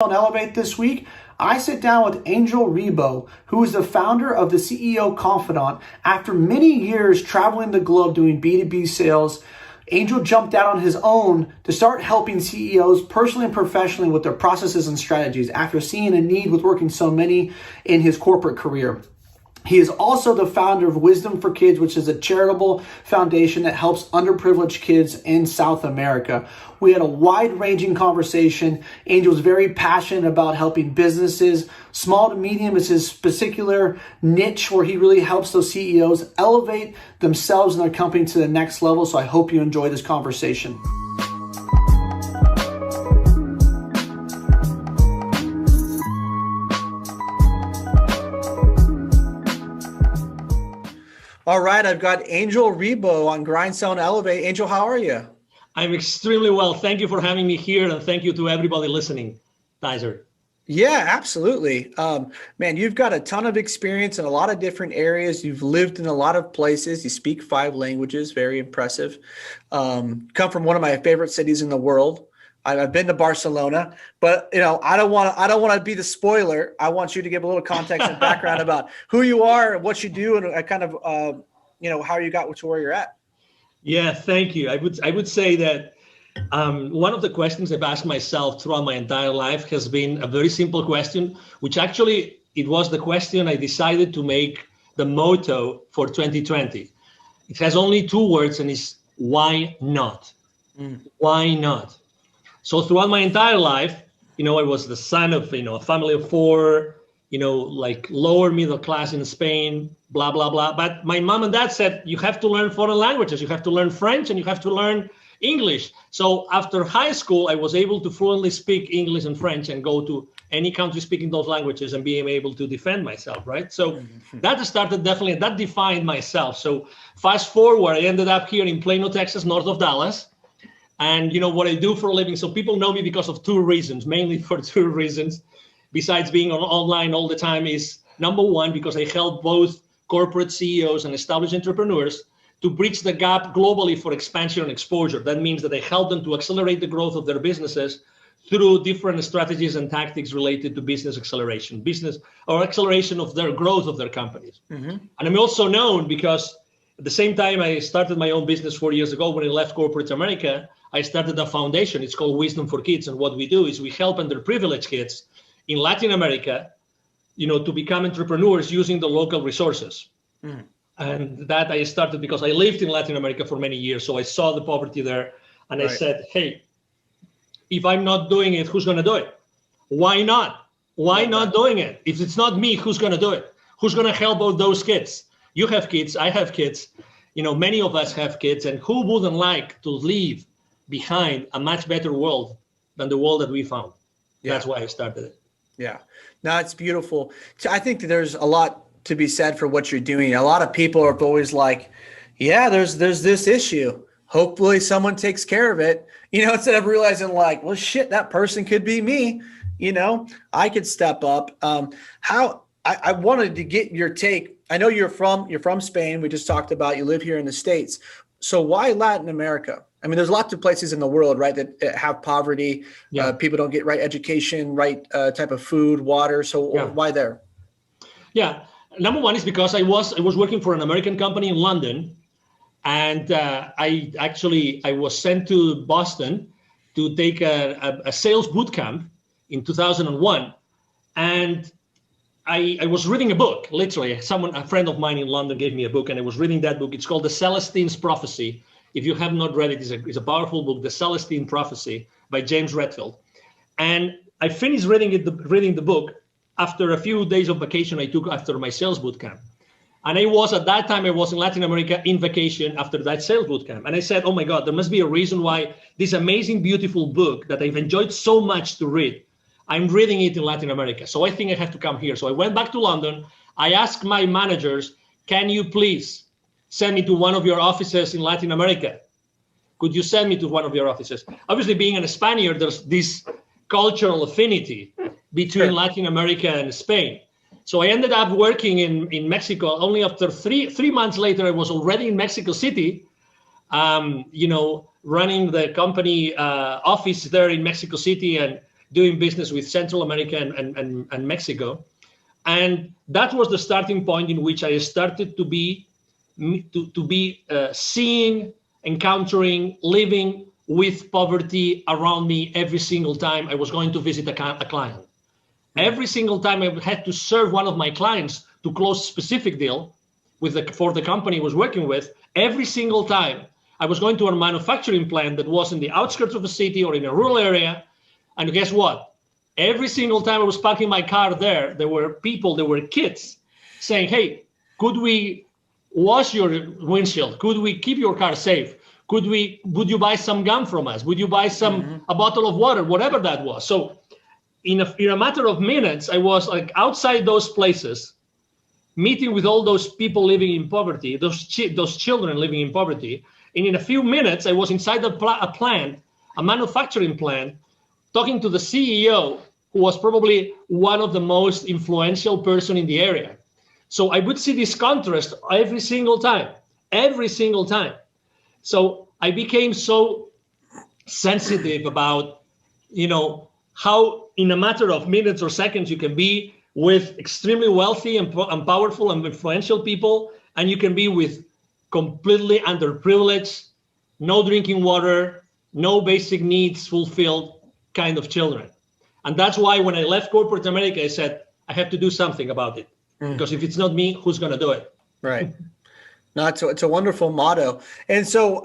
Elevate this week, I sit down with Angel Ribo, who is the founder of the CEO Confidant. After many years traveling the globe doing B2B sales, Angel jumped out on his own to start helping CEOs personally and professionally with their processes and strategies after seeing a need with working so many in his corporate career. He is also the founder of Wisdom for Kids, which is a charitable foundation that helps underprivileged kids in South America. We had a wide-ranging conversation. Angel is very passionate about helping businesses. Small to medium is his particular niche where he really helps those CEOs elevate themselves and their company to the next level. So I hope you enjoy this conversation. All right, I've got Angel Ribo on Grind.Sell.Elevate. Angel, how are you? I'm extremely well. Thank you for having me here, and thank you to everybody listening, Tyzer. Yeah, absolutely. Man, you've got a ton of experience in a lot of different areas. You've lived in a lot of places. You speak 5 languages, very impressive. Come from one of my favorite cities in the world. I've been to Barcelona, but I don't want to be the spoiler. I want you to give a little context and background about who you are and what you do, and kind of how you got to where you're at. Yeah, thank you. I would say that one of the questions I've asked myself throughout my entire life has been a very simple question, which actually it was the question I decided to make the motto for 2020. It has only 2 words, and it's why not? Why not? So throughout my entire life, I was the son of, a family of 4, like lower middle class in Spain, blah, blah, blah. But my mom and dad said, you have to learn foreign languages. You have to learn French and you have to learn English. So after high school, I was able to fluently speak English and French and go to any country speaking those languages and being able to defend myself, right? So that started definitely, that defined myself. So fast forward, I ended up here in Plano, Texas, north of Dallas. And what I do for a living, so people know me because of 2 reasons, mainly for 2 reasons, besides being online all the time, is number 1, because I help both corporate CEOs and established entrepreneurs to bridge the gap globally for expansion and exposure. That means that I help them to accelerate the growth of their businesses through different strategies and tactics related to business acceleration, or acceleration of their growth of their companies. And I'm also known because at the same time I started my own business 4 years ago when I left corporate America. I started a foundation. It's called Wisdom for Kids. And what we do is we help underprivileged kids in Latin America, to become entrepreneurs using the local resources. And that I started because I lived in Latin America for many years. So I saw the poverty there. And I said, hey, if I'm not doing it, who's going to do it? Why not? Why not doing it? If it's not me, who's going to do it? Who's going to help out those kids? You have kids. I have kids. Many of us have kids. And who wouldn't like to leave behind a much better world than the world that we found? That's why I started it. Yeah, no, it's beautiful. I think that there's a lot to be said for what you're doing. A lot of people are always like, yeah, there's this issue. Hopefully someone takes care of it, instead of realizing like, well, shit, that person could be me. I could step up. I wanted to get your take. I know you're from Spain. We just talked about you live here in the States. So why Latin America? I mean, there's lots of places in the world, right, that have poverty. People don't get right education, right type of food, water. So why there? Yeah. Number 1 is because I was working for an American company in London. And I was sent to Boston to take a sales boot camp in 2001. And I was reading a book, literally. A friend of mine in London gave me a book, and I was reading that book. It's called The Celestine's Prophecy. If you have not read it, it's a powerful book, The Celestine Prophecy by James Redfield. And I finished reading the book after a few days of vacation I took after my sales boot camp. And at that time, I was in Latin America in vacation after that sales boot camp. And I said, oh my God, there must be a reason why this amazing, beautiful book that I've enjoyed so much to read, I'm reading it in Latin America. So I think I have to come here. So I went back to London. I asked my managers, can you please send me to one of your offices in Latin America? Could you send me to one of your offices? Obviously, being a Spaniard, there's this cultural affinity between Latin America and Spain. So I ended up working in Mexico. Only after three months later, I was already in Mexico City, running the company office there in Mexico City. And doing business with Central America and Mexico. And that was the starting point in which I started to be seeing, encountering, living with poverty around me every single time I was going to visit a client. Every single time I had to serve one of my clients to close a specific deal for the company I was working with, every single time I was going to a manufacturing plant that was in the outskirts of a city or in a rural area. And guess what? Every single time I was parking my car there were people, there were kids saying, hey, could we wash your windshield? Could we keep your car safe? Would you buy some gum from us? Would you buy a bottle of water, whatever that was? So in a matter of minutes, I was like outside those places, meeting with all those people living in poverty, those children living in poverty. And in a few minutes, I was inside a manufacturing plant, talking to the CEO, who was probably one of the most influential person in the area. So I would see this contrast every single time. So I became so sensitive about, how in a matter of minutes or seconds you can be with extremely wealthy and powerful and influential people, and you can be with completely underprivileged, no drinking water, no basic needs fulfilled kind of children. And that's why when I left corporate America, I said, I have to do something about it. Because if it's not me, who's going to do it? Right. No, it's a wonderful motto. And so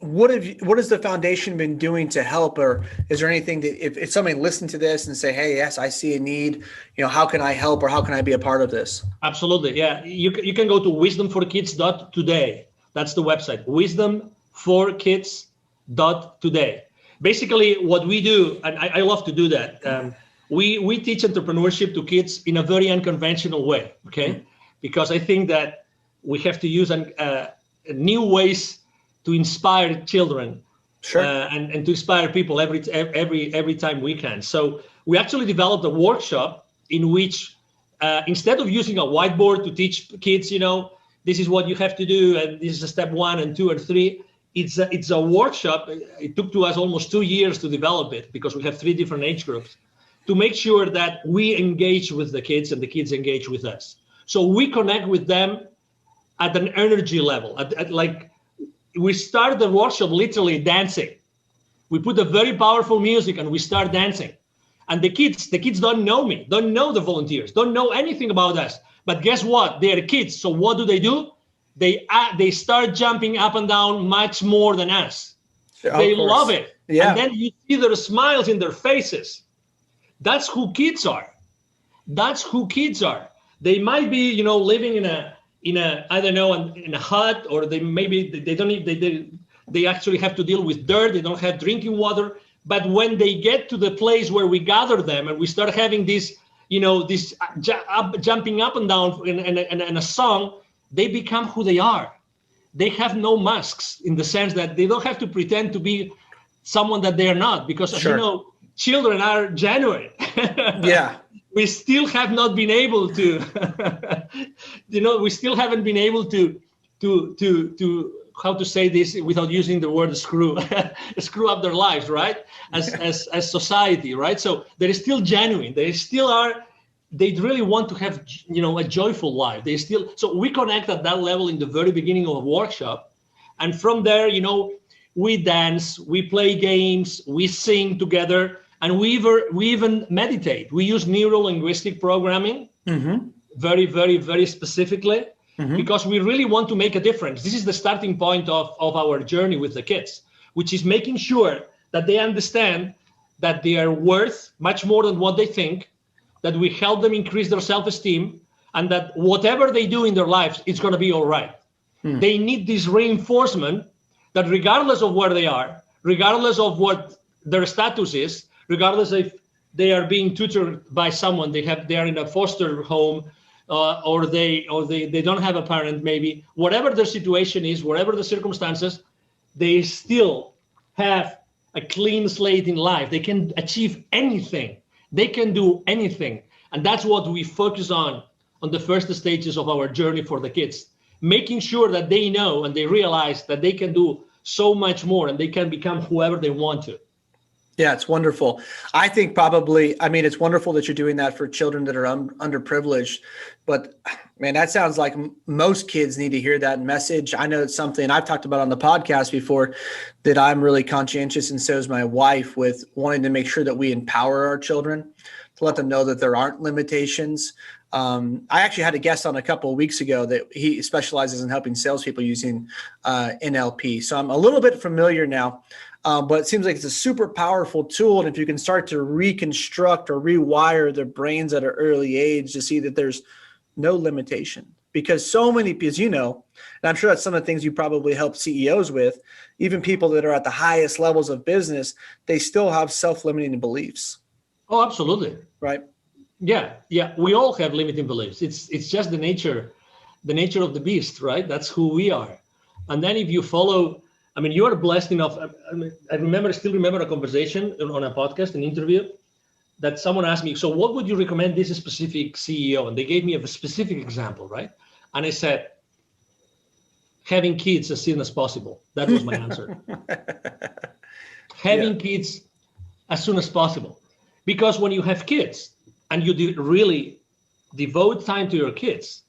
what has the foundation been doing to help? Or is there anything that if somebody listened to this and say, hey, yes, I see a need, how can I help or how can I be a part of this? Absolutely. Yeah. You can go to wisdomforkids.today. That's the website, wisdomforkids.today. Basically what we do, and I love to do that, we teach entrepreneurship to kids in a very unconventional way, okay? Because I think that we have to use new ways to inspire children, sure, and to inspire people every time we can. So we actually developed a workshop in which instead of using a whiteboard to teach kids, this is what you have to do, and this is step 1 and 2 and 3. It's a workshop. It took to us almost 2 years to develop it because we have 3 different age groups to make sure that we engage with the kids and the kids engage with us. So we connect with them at an energy level. Like we start the workshop literally dancing. We put a very powerful music and we start dancing. And the kids don't know me, don't know the volunteers, don't know anything about us. But guess what? They are kids. So what do? They start jumping up and down much more than us. They love it. Yeah. And then you see their smiles in their faces. That's who kids are. They might be, living in a I don't know, in a hut, or they actually have to deal with dirt. They don't have drinking water. But when they get to the place where we gather them and we start having this, jumping up and down in a song, they become who they are. They have no masks in the sense that they don't have to pretend to be someone that they are not, because sure, children are genuine. Yeah. We still have not been able to, we still haven't been able to how to say this without using the word screw up their lives, right? As society, right? So they're still genuine. They really want to have, a joyful life. So we connect at that level in the very beginning of a workshop. And from there, we dance, we play games, we sing together, and we even meditate. We use neuro-linguistic programming, very, very, very specifically, because we really want to make a difference. This is the starting point of our journey with the kids, which is making sure that they understand that they are worth much more than what they think, that we help them increase their self-esteem, and that whatever they do in their lives, it's going to be all right. They need this reinforcement that regardless of where they are, regardless of what their status is, regardless if they are being tutored by someone, they are in a foster home, or they don't have a parent, maybe, whatever their situation is, whatever the circumstances, they still have a clean slate in life. They can achieve anything. They can do anything. And that's what we focus on the first stages of our journey for the kids, making sure that they know and they realize that they can do so much more and they can become whoever they want to. Yeah, it's wonderful. I think probably, I mean, it's wonderful that you're doing that for children that are underprivileged, but man, that sounds like most kids need to hear that message. I know it's something I've talked about on the podcast before that I'm really conscientious, and so is my wife, with wanting to make sure that we empower our children, to let them know that there aren't limitations. I actually had a guest on a couple of weeks ago that he specializes in helping salespeople using NLP. So I'm a little bit familiar now. But it seems like it's a super powerful tool. And if you can start to reconstruct or rewire their brains at an early age to see that there's no limitation, because so many, as you know, and I'm sure that's some of the things you probably help CEOs with, even people that are at the highest levels of business, they still have self-limiting beliefs. Oh, absolutely. Right. Yeah. Yeah. We all have limiting beliefs. It's just the nature of the beast, right? That's who we are. And then if you follow, I mean, you are blessed enough. I still remember a conversation on a podcast, an interview, that someone asked me, so what would you recommend this specific CEO? And they gave me a specific example, right? And I said, having kids as soon as possible. That was my answer. Having kids as soon as possible. Because when you have kids and you really devote time to your kids,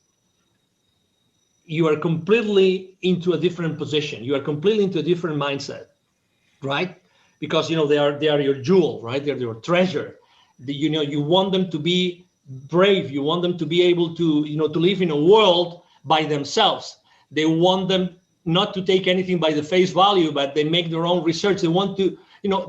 you are completely into a different position. You are completely into a different mindset, right? Because, they are your jewel, right? They're your treasure. You want them to be brave. You want them to be able to, to live in a world by themselves. They want them not to take anything by the face value, but they make their own research. They want to,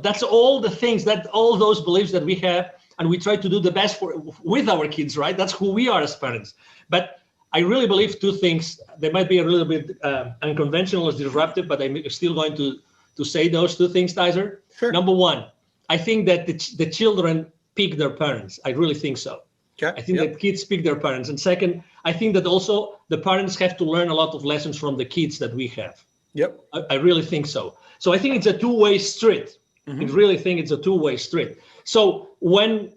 that's all the things, all those beliefs that we have, and we try to do the best with our kids, right? That's who we are as parents. But I really believe two things. They might be a little bit unconventional or disruptive, but I'm still going to say those two things, Tyzer. Sure. Number one, I think that the children pick their parents. I really think so. Okay. I think that kids pick their parents. And second, I think that also the parents have to learn a lot of lessons from the kids that we have. Yep. I really think so. So I think it's a two-way street. Mm-hmm. I really think it's a two-way street. So when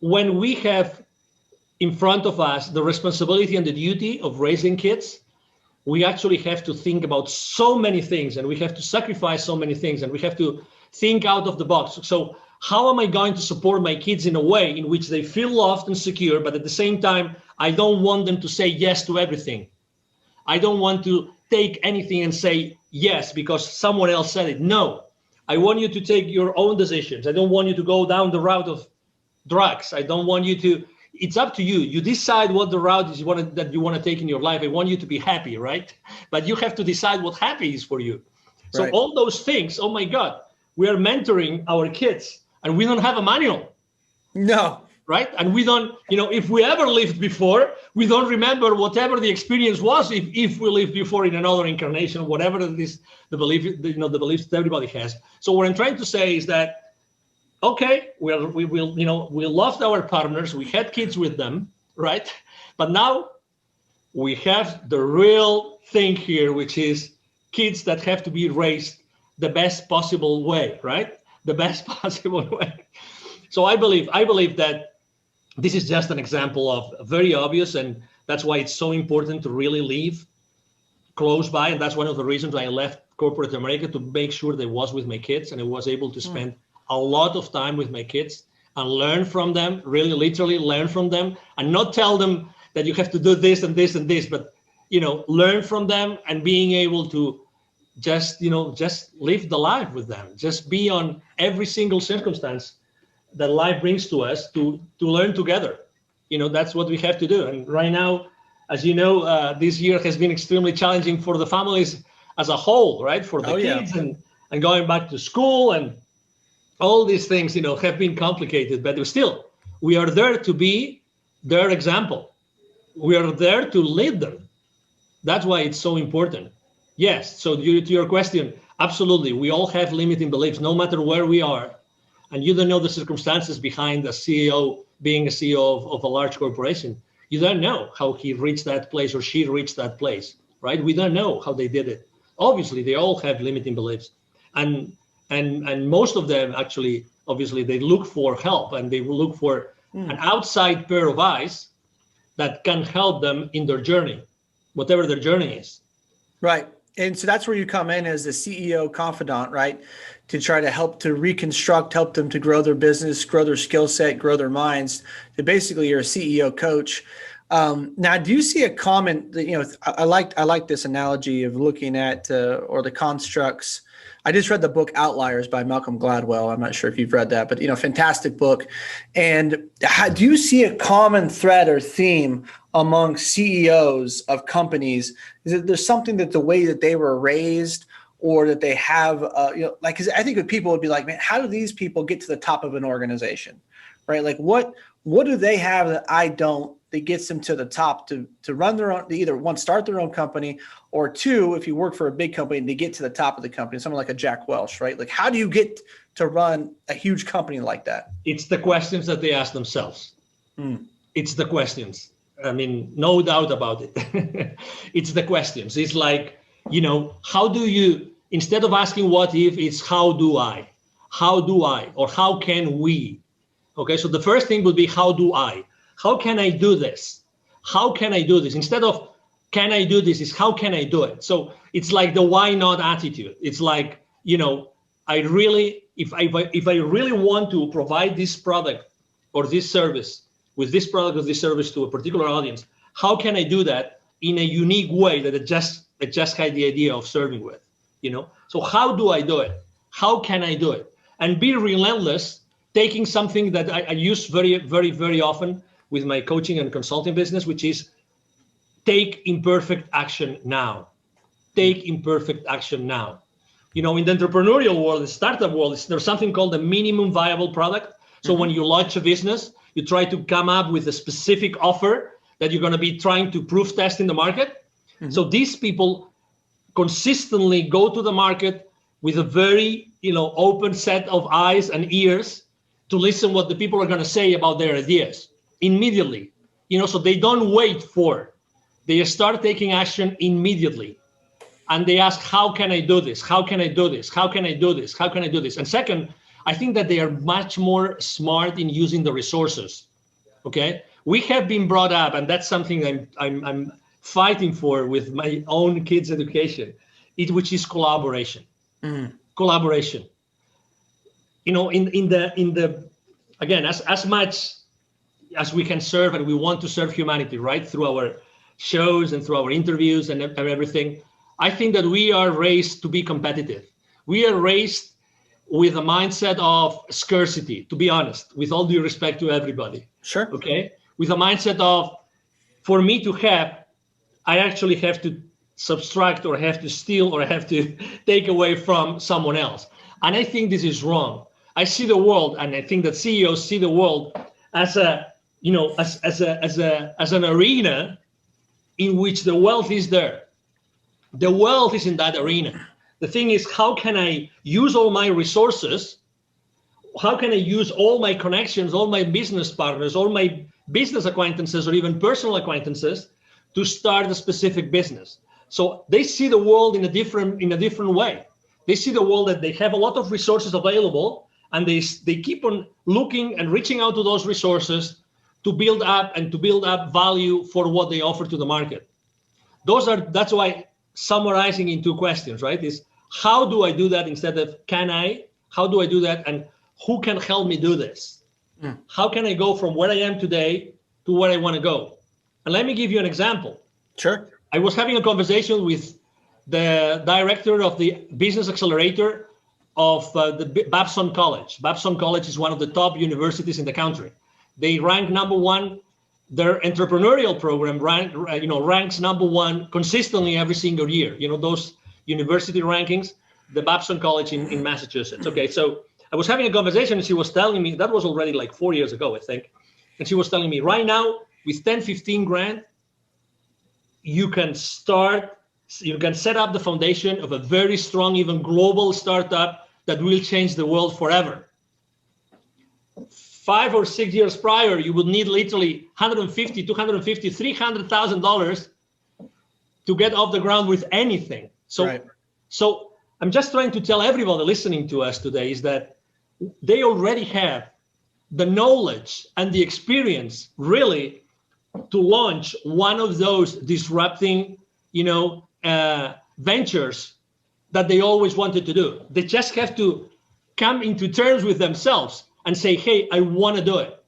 we have in front of us the responsibility and the duty of raising kids, we actually have to think about so many things, and we have to sacrifice so many things, and we have to think out of the box. So how am I going to support my kids in a way in which they feel loved and secure, but at the same time, I don't want them to say yes to everything. I don't want to take anything and say yes because someone else said it. No, I want you to take your own decisions. I don't want you to go down the route of drugs. I don't want you to, it's up to you. You decide what the route is that you want to take in your life. I want you to be happy, right? But you have to decide what happy is for you. So Right. all those things, oh my God, we are mentoring our kids and we don't have a manual. No. Right? And we don't, if we ever lived before, we don't remember whatever the experience was if we lived before in another incarnation, whatever it is, the beliefs that everybody has. So what I'm trying to say is that, okay, we loved our partners, we had kids with them, right? But now we have the real thing here, which is kids that have to be raised the best possible way, right? The best possible way. So I believe that this is just an example of very obvious, and that's why it's so important to really live close by. And that's one of the reasons I left corporate America, to make sure that I was with my kids and I was able to spend a lot of time with my kids and learn from them, really literally learn from them, and not tell them that you have to do this and this and this, but, learn from them and being able to just live the life with them, just be on every single circumstance that life brings to us to learn together. That's what we have to do. And right now, as you know, this year has been extremely challenging for the families as a whole, right? For the kids and going back to school and all these things, have been complicated, but still, we are there to be their example. We are there to lead them. That's why it's so important. Yes, so to your question, absolutely, we all have limiting beliefs, no matter where we are. And you don't know the circumstances behind a CEO being a CEO of a large corporation. You don't know how he reached that place or she reached that place, right? We don't know how they did it. Obviously, they all have limiting beliefs. And most of them actually, obviously, they look for help and they will look for an outside pair of eyes that can help them in their journey, whatever their journey is. Right. And so that's where you come in as the CEO Confidant, right? To try to help to reconstruct, help them to grow their business, grow their skill set, grow their minds. So basically, you're a CEO coach. Now, do you see a common? I like this analogy of looking at or the constructs. I just read the book Outliers by Malcolm Gladwell. I'm not sure if you've read that, but fantastic book. And do you see a common thread or theme among CEOs of companies? Is that there's something that the way that they were raised, or that they have, because I think people would be like, man, how do these people get to the top of an organization, right? Like what do they have that I don't, that gets them to the top to run their own, to either one, start their own company, or two, if you work for a big company, to get to the top of the company, someone like a Jack Welch, right? Like, how do you get to run a huge company like that? It's the questions that they ask themselves. It's the questions. I mean, no doubt about it. It's the questions. It's like, how do you, instead of asking what if, it's how do I, or how can we? Okay, so the first thing would be, how do I? How can I do this? How can I do this? Instead of can I do this, is how can I do it? So it's like the why not attitude. It's like, I really, if I really want to provide this product or this service, with this product or this service to a particular audience, how can I do that in a unique way that it just had the idea of serving with, So how do I do it? How can I do it? And be relentless, taking something that I use very, very, very often with my coaching and consulting business, which is take imperfect action now. Take imperfect action now. In the entrepreneurial world, the startup world, there's something called the minimum viable product. So when you launch a business, you try to come up with a specific offer that you're going to be trying to proof test in the market. So these people consistently go to the market with a very, open set of eyes and ears to listen what the people are going to say about their ideas immediately. So they don't wait they start taking action immediately. And they ask, how can I do this? How can I do this? How can I do this? How can I do this? And second, I think that they are much more smart in using the resources. Okay, we have been brought up, and that's something I'm fighting for with my own kids' education, which is collaboration. Collaboration. In the again, as much as we can serve, and we want to serve humanity, right, through our shows and through our interviews and everything, I think that we are raised to be competitive. We are raised with a mindset of scarcity, to be honest, with all due respect to everybody. Sure. Okay. With a mindset of, for me to have, I actually have to subtract or have to steal or have to take away from someone else. And I think this is wrong. I see the world, and I think that CEOs see the world as as an arena in which the wealth is there. The wealth is in that arena. The thing is, how can I use all my resources? How can I use all my connections, all my business partners, all my business acquaintances, or even personal acquaintances to start a specific business? So they see the world in a different way. They see the world that they have a lot of resources available, and they keep on looking and reaching out to those resources to build up value for what they offer to the market. That's why, summarizing in two questions, right, is how do I do that instead of can I? How do I do that, and who can help me do this? How can I go from where I am today to where I want to go? And let me give you an example. Sure. I was having a conversation with the director of the business accelerator of the Babson College. Babson College is one of the top universities in the country. They rank number one. Their entrepreneurial program ranks number one consistently every single year. Those university rankings, the Babson College in Massachusetts. Okay, so I was having a conversation, and she was telling me, that was already like 4 years ago, I think. And she was telling me, right now, with 10, 15 grand, you can set up the foundation of a very strong, even global startup that will change the world forever. 5 or 6 years prior, you would need literally $150,000, $250,000, $300,000 to get off the ground with anything. So I'm just trying to tell everybody listening to us today is that they already have the knowledge and the experience really to launch one of those disrupting, ventures that they always wanted to do. They just have to come into terms with themselves and say, hey, I want to do it.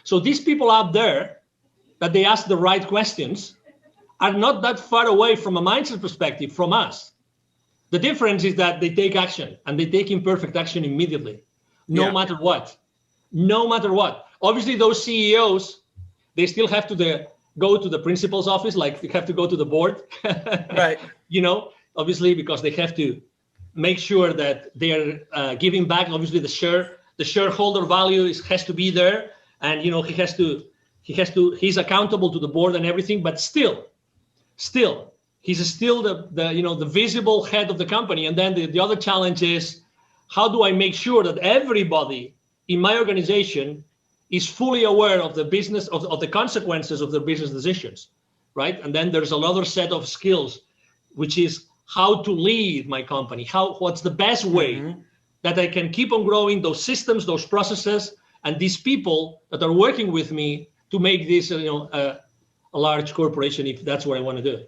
So these people out there that they ask the right questions are not that far away from a mindset perspective from us. The difference is that they take action, and they take imperfect action immediately, no matter what. No matter what. Obviously, those CEOs, they still have to go to the principal's office, like they have to go to the board. Right. Obviously, because they have to make sure that they are giving back. Obviously, the shareholder value has to be there, and he's accountable to the board and everything. But still, he's still the visible head of the company. And then the other challenge is, how do I make sure that everybody in my organization is fully aware of the business of the consequences of their business decisions, right? And then there's another set of skills, which is how to lead my company. What's the best way that I can keep on growing those systems, those processes, and these people that are working with me to make this, a large corporation, if that's what I want to do.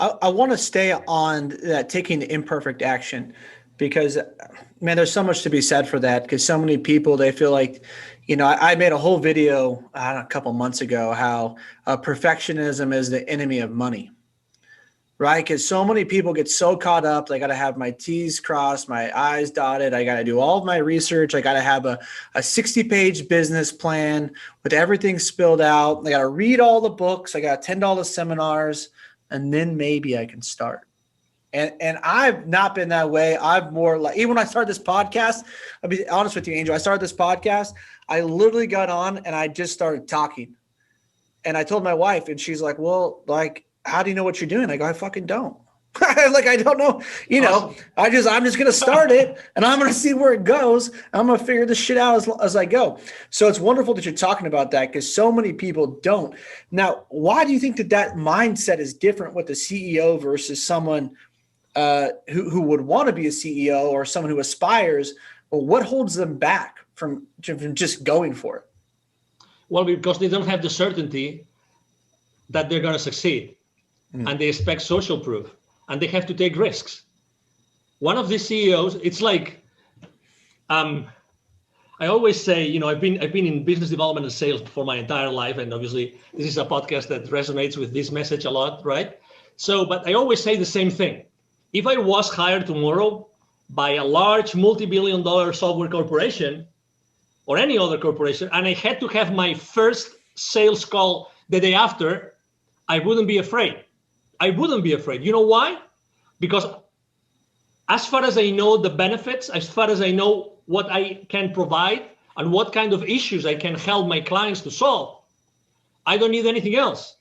I want to stay on that, taking the imperfect action, because, man, there's so much to be said for that. Because so many people, they feel like, I made a whole video a couple months ago how perfectionism is the enemy of money, right? Because so many people get so caught up. I got to have my T's crossed, my I's dotted. I got to do all of my research. I got to have a 60-page business plan with everything spilled out. I got to read all the books. I got $10 seminars, and then maybe I can start. And I've not been that way. I've more like, even when I started this podcast, I'll be honest with you, Angel, I started this podcast. I literally got on and I just started talking. And I told my wife, and she's like, well, like, how do you know what you're doing? I go, I fucking don't. Like, I don't know, Awesome. I'm just going to start it, and I'm going to see where it goes. I'm going to figure this shit out as I go. So it's wonderful that you're talking about that, because so many people don't. Now, why do you think that mindset is different with the CEO versus someone who would want to be a CEO, or someone who aspires? Or what holds them back from just going for it? Well, because they don't have the certainty that they're going to succeed, and they expect social proof, and they have to take risks. One of the CEOs, it's like, I always say, I've been in business development and sales for my entire life, and obviously this is a podcast that resonates with this message a lot, right? So, but I always say the same thing. If I was hired tomorrow by a large multi-billion-dollar software corporation or any other corporation, and I had to have my first sales call the day after, I wouldn't be afraid. I wouldn't be afraid. You know why? Because as far as I know the benefits, as far as I know what I can provide and what kind of issues I can help my clients to solve, I don't need anything else.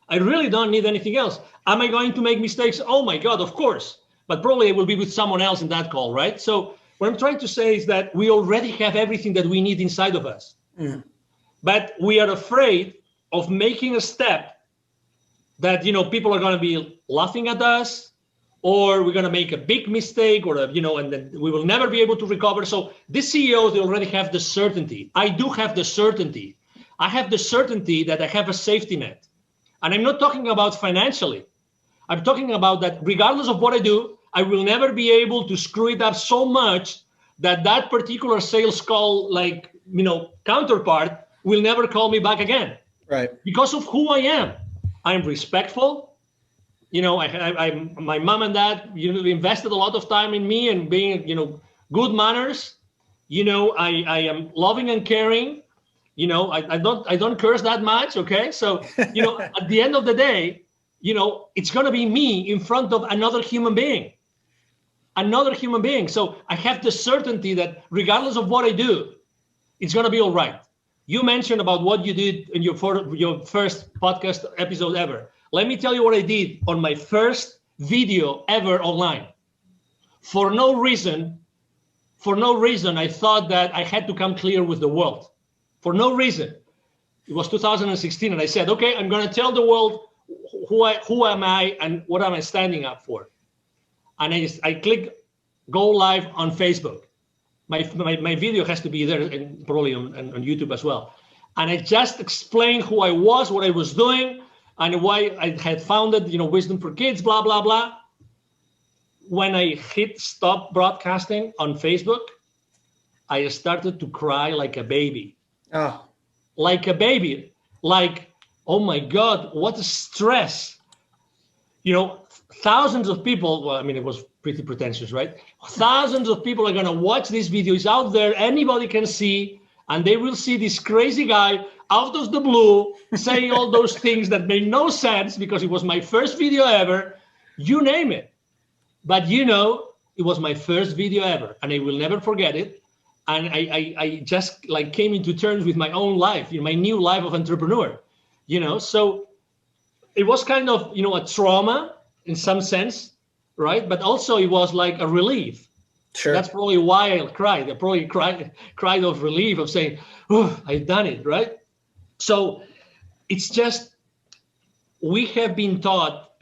I really don't need anything else. Am I going to make mistakes? Oh my God, of course. But probably I will be with someone else in that call, right? So what I'm trying to say is that we already have everything that we need inside of us. But we are afraid of making a step that, people are going to be laughing at us, or we're going to make a big mistake, or, and then we will never be able to recover. So these CEOs, they already have the certainty. I do have the certainty. I have the certainty that I have a safety net. And I'm not talking about financially. I'm talking about that regardless of what I do, I will never be able to screw it up so much that particular sales call, counterpart will never call me back again. Right. Because of who I am. I'm respectful. My mom and dad, invested a lot of time in me and being, good manners. I am loving and caring. I don't curse that much. Okay. So, at the end of the day, it's going to be me in front of another human being. So I have the certainty that regardless of what I do, it's going to be all right. You mentioned about what you did in your first podcast episode ever. Let me tell you what I did on my first video ever online. For no reason, I thought that I had to come clear with the world. For no reason. It was 2016, and I said, okay, I'm going to tell the world who am I and what am I standing up for. And I click go live on Facebook. My video has to be there, and probably on YouTube as well. And I just explained who I was, what I was doing, and why I had founded, Wisdom for Kids, blah, blah, blah. when I hit stop broadcasting on Facebook, I started to cry like a baby. Oh. Like a baby. Like, oh my God, what a stress. Thousands of people, well, I mean, it was pretty pretentious, right? Thousands of people are going to watch this video. It's out there. Anybody can see, and they will see this crazy guy out of the blue saying all those things that made no sense because it was my first video ever. You name it. But it was my first video ever, and I will never forget it. And I just like came into terms with my own life, my new life of entrepreneur, so it was kind of, a trauma in some sense, right? But also it was like a relief. Sure. That's probably why I cried. I probably cried of relief of saying, oh, I've done it, right? So it's just, we have been taught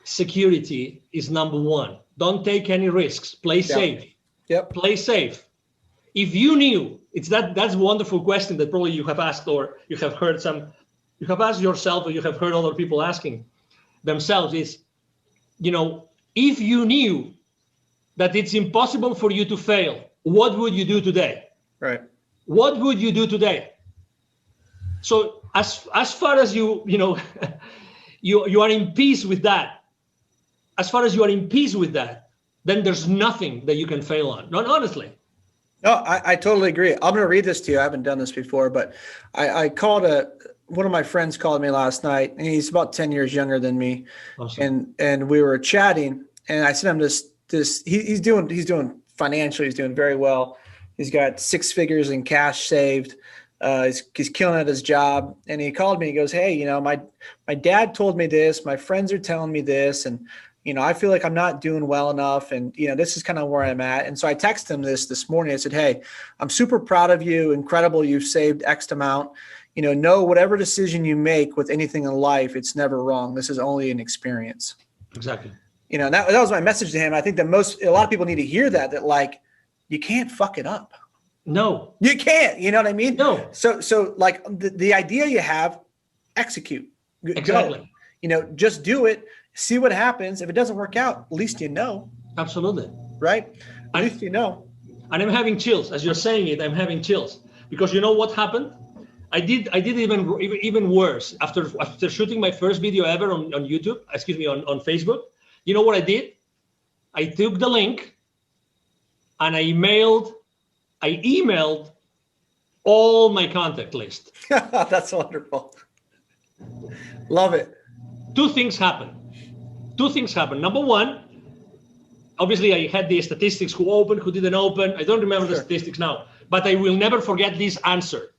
security is number one. Don't take any risks. Play safe. Yep. Play safe. If you knew, that's a wonderful question that probably you have asked, or you have heard you have asked yourself, or you have heard other people asking themselves is, if you knew that it's impossible for you to fail, what would you do today? Right. What would you do today? So as far as you are in peace with that, then there's nothing that you can fail on. Not honestly. No, I totally agree. I'm going to read this to you. I haven't done this before, but I called one of my friends called me last night, and he's about 10 years younger than me. Awesome. And we were chatting, and I sent him this, he's doing financially, he's doing very well. He's got 6 figures in cash saved. He's killing at his job. And he called me, he goes, hey, my dad told me this, my friends are telling me this. And, I feel like I'm not doing well enough. And, this is kind of where I'm at. And so I texted him this morning. I said, hey, I'm super proud of you. Incredible. You've saved X amount. Know whatever decision you make with anything in life, it's never wrong. This is only an experience. Exactly. That was my message to him. I think a lot of people need to hear that like, you can't fuck it up. No, you can't. You know what I mean? No. So like the idea you have, execute. Exactly. Go. Just do it. See what happens. If it doesn't work out, at least you know. Absolutely. Right? At least you know. And I'm having chills. As you're saying it, I'm having chills. Because you know what happened? I did even worse. After shooting my first video ever on YouTube, on Facebook, you know what I did? I took the link and I emailed all my contact list. That's wonderful. Love it. Two things happened. Number one, obviously I had the statistics, who opened, who didn't open. I don't remember the statistics now, but I will never forget this answer.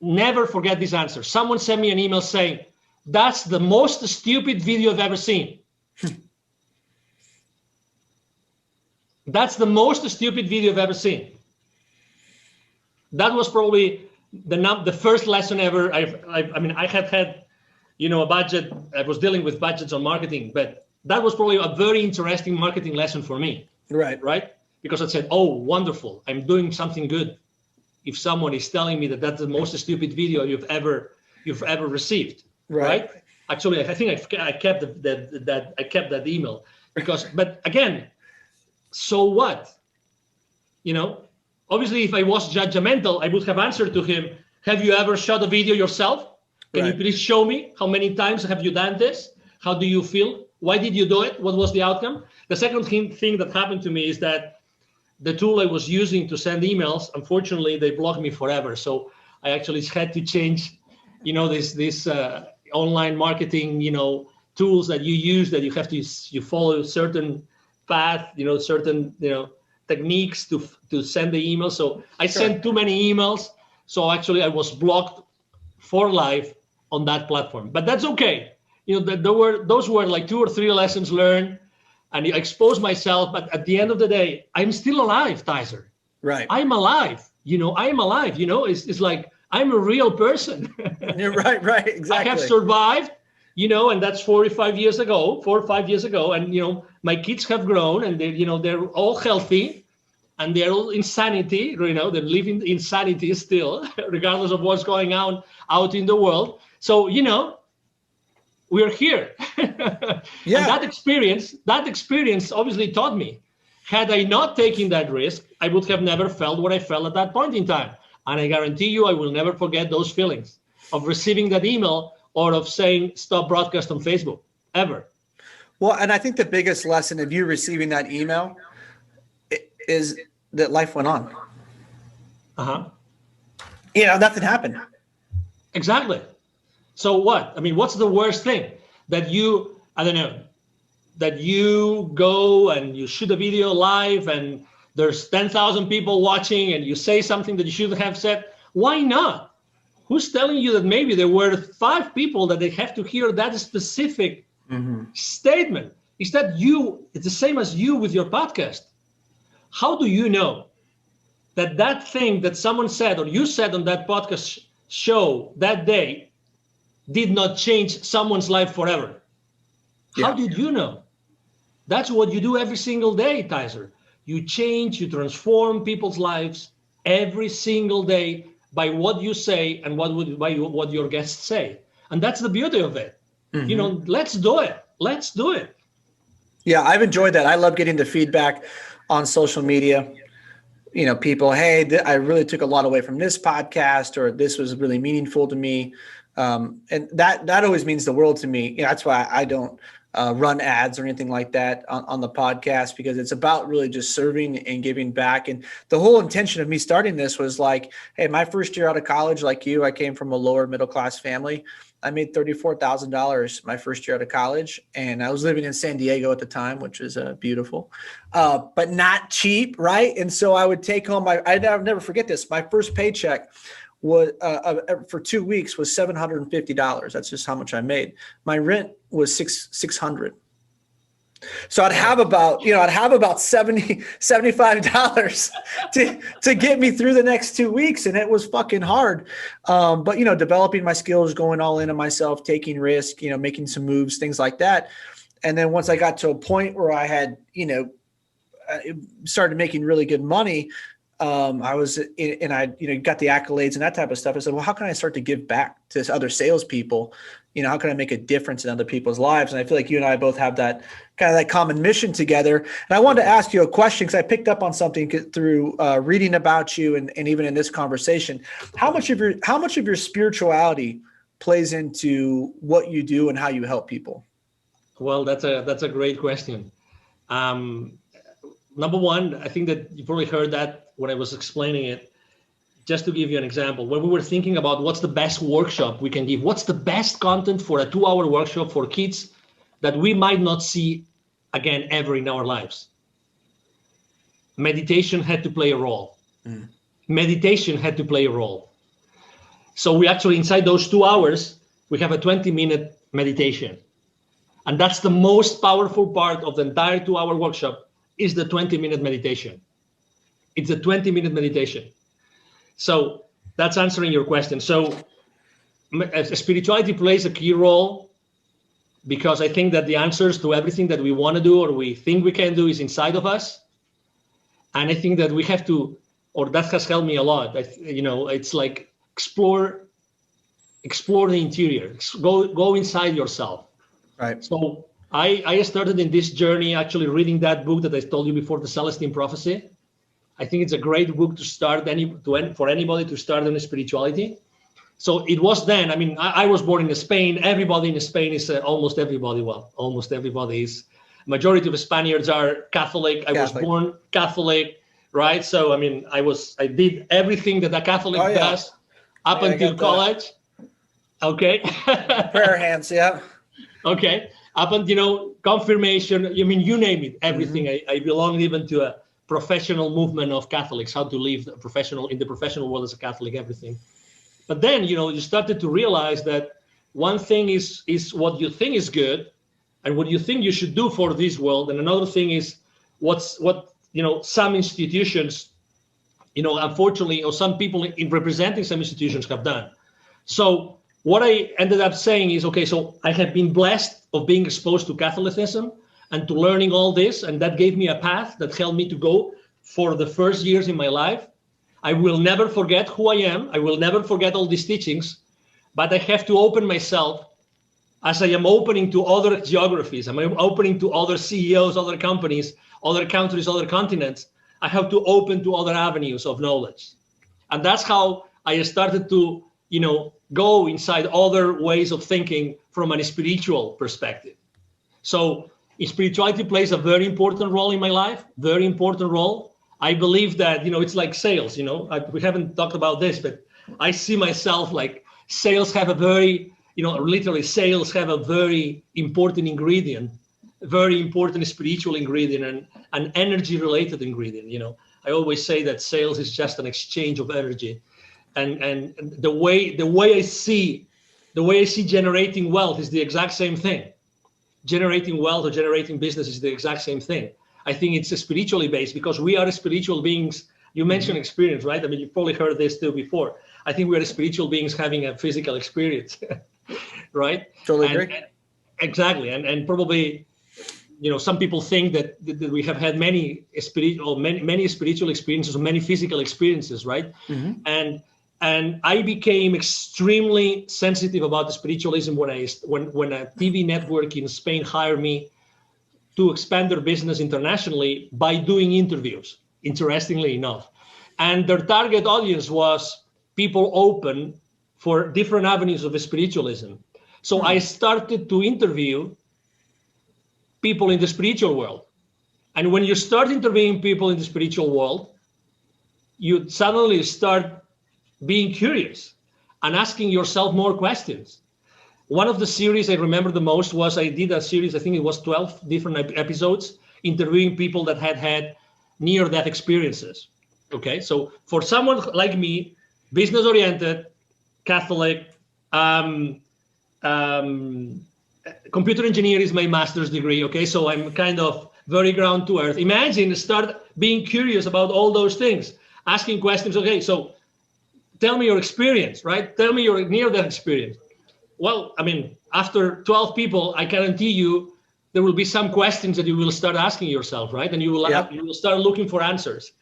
Never forget this answer. Someone sent me an email saying, that's the most stupid video I've ever seen. That's the most stupid video I've ever seen. That was probably the first lesson ever. I had a budget. I was dealing with budgets on marketing, but that was probably a very interesting marketing lesson for me. Right? Because I said, oh, wonderful. I'm doing something good. If someone is telling me that that's the most stupid video you've ever received. Right? Actually, I think I kept that email but again, so what? Obviously, if I was judgmental, I would have answered to him, have you ever shot a video yourself? Can you please show me how many times have you done this? How do you feel? Why did you do it? What was the outcome? The second thing that happened to me is that the tool I was using to send emails, unfortunately, they blocked me forever. So I actually had to change, this online marketing, tools that you use, that you follow a certain path, certain, techniques to send the email. So I sent too many emails. So actually I was blocked for life on that platform, but that's okay. Those were like 2 or 3 lessons learned, and I exposed myself. But at the end of the day, I'm still alive, Tyzer. Right. I'm alive. I'm alive. It's like I'm a real person. You're right. Exactly. I have survived. And that's 4 or 5 years ago. And my kids have grown, and they're all healthy, and they're all in sanity. They're living in sanity still, regardless of what's going on out in the world. So we're here. Yeah. And that experience obviously taught me. Had I not taken that risk, I would have never felt what I felt at that point in time. And I guarantee you, I will never forget those feelings of receiving that email or of saying, stop broadcast on Facebook, ever. Well, and I think the biggest lesson of you receiving that email is that life went on. Uh-huh. You know, nothing happened. Exactly. So what? I mean, what's the worst thing? That you, I don't know, that you go and you shoot a video live and there's 10,000 people watching and you say something that you shouldn't have said. Why not? Who's telling you that maybe there were 5 people that they have to hear that specific statement? Is that you? It's the same as you with your podcast. How do you know that that thing that someone said or you said on that podcast show that day did not change someone's life forever? Yeah. How did you know? That's what you do every single day, Tyzer. You change, you transform people's lives every single day by what you say and what your guests say. And that's the beauty of it. You know, let's do it. Let's do it. Yeah, I've enjoyed that. I love getting the feedback on social media. You know, people, hey, I really took a lot away from this podcast, or this was really meaningful to me. And that always means the world to me. You know, that's why I don't run ads or anything like that on the podcast, because it's about really just serving and giving back. And the whole intention of me starting this was like, hey, my first year out of college, like you, I came from a lower middle class family. I made $34,000 my first year out of college, and I was living in San Diego at the time, which is beautiful, but not cheap, right? And so I would take home I'll never forget this. My first paycheck was for 2 weeks was $750. That's just how much I made. My rent was $600. So I'd have about $70, $75 to get me through the next 2 weeks. And it was fucking hard. But, you know, developing my skills, going all in on myself, taking risk, you know, making some moves, things like that. And then once I got to a point where I had, you know, started making really good money, I was in, and I, you know, got the accolades and that type of stuff. I said, well, how can I start to give back to other salespeople? You know, how can I make a difference in other people's lives? And I feel like you and I both have that kind of that common mission together. And I wanted to ask you a question, because I picked up on something through reading about you and even in this conversation. How much of your spirituality plays into what you do and how you help people? Well, that's a great question. Number one, I think that you probably heard that when I was explaining it. Just to give you an example, when we were thinking about what's the best workshop we can give, what's the best content for a 2-hour workshop for kids that we might not see again ever in our lives, meditation had to play a role. Meditation had to play a role. So we actually, inside those 2 hours, we have a 20-minute meditation. And that's the most powerful part of the entire 2-hour workshop, is the 20-minute meditation. It's a 20-minute meditation. So that's answering your question. So spirituality plays a key role, because I think that the answers to everything that we want to do or we think we can do is inside of us. And I think that we have to, or that has helped me a lot. You know, it's like explore the interior, go inside yourself. Right. So I started in this journey actually reading that book that I told you before, The Celestine Prophecy. I think it's a great book to start for anybody to start in spirituality. So it was then, I mean, I was born in Spain. Everybody in Spain is almost everybody is. Majority of Spaniards are Catholic. I was born Catholic, right? So, I mean, I did everything that a Catholic does up until college. Okay. Prayer hands, yeah. Okay. Up until, you know, confirmation, I mean, you name it, everything. I belong even to a professional movement of Catholics, how to live in the professional world as a Catholic, everything. But then, you know, you started to realize that one thing is what you think is good and what you think you should do for this world. And another thing is what, you know, some institutions, you know, unfortunately, or some people in representing some institutions have done. So what I ended up saying is, okay, so I have been blessed of being exposed to Catholicism and to learning all this, and that gave me a path that helped me to go for the first years in my life. I will never forget who I am. I will never forget all these teachings, but I have to open myself as I am opening to other geographies, I'm opening to other CEOs, other companies, other countries, other continents, I have to open to other avenues of knowledge. And that's how I started to, go inside other ways of thinking from a spiritual perspective. So spirituality plays a very important role in my life, very important role. I believe that, it's like sales, we haven't talked about this, but I see myself like sales have a very, literally sales have a very important ingredient, very important spiritual ingredient and an energy related ingredient. I always say that sales is just an exchange of energy. And the way I see generating wealth is the exact same thing. Generating wealth or generating business is the exact same thing. I think it's spiritually based because we are spiritual beings. You mentioned experience, right? I mean, you've probably heard this too before. I think we are spiritual beings having a physical experience, right? Totally agree. Exactly. And probably, some people think that we have had many spiritual experiences or many physical experiences, right? Mm-hmm. And I became extremely sensitive about the spiritualism when a TV network in Spain hired me to expand their business internationally by doing interviews, interestingly enough. And their target audience was people open for different avenues of spiritualism. So I started to interview people in the spiritual world. And when you start interviewing people in the spiritual world, you suddenly start being curious and asking yourself more questions. One of the series I remember the most was I did a series, I think it was 12 different episodes, interviewing people that had near-death experiences. Okay, so for someone like me, business-oriented, Catholic, computer engineer is my master's degree. Okay, so I'm kind of very ground to earth. Imagine start being curious about all those things, asking questions. Okay, so tell me your experience, right? Tell me your near-death experience. Well, I mean, after 12 people, I guarantee you there will be some questions that you will start asking yourself, right? And you will start looking for answers.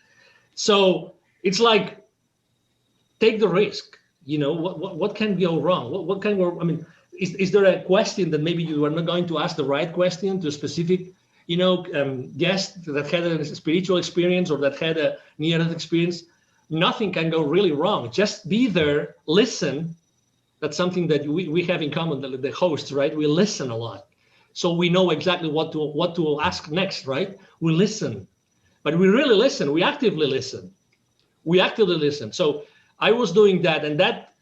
So it's like, take the risk. What can go wrong? What can go? I mean, is there a question that maybe you are not going to ask the right question to a specific, guest that had a spiritual experience or that had a near-death experience? Nothing can go really wrong. Just be there, listen. That's something that we have in common, the hosts, right? We listen a lot. So we know exactly what to ask next, right? We listen, but we really listen. We actively listen. So I was doing that, and that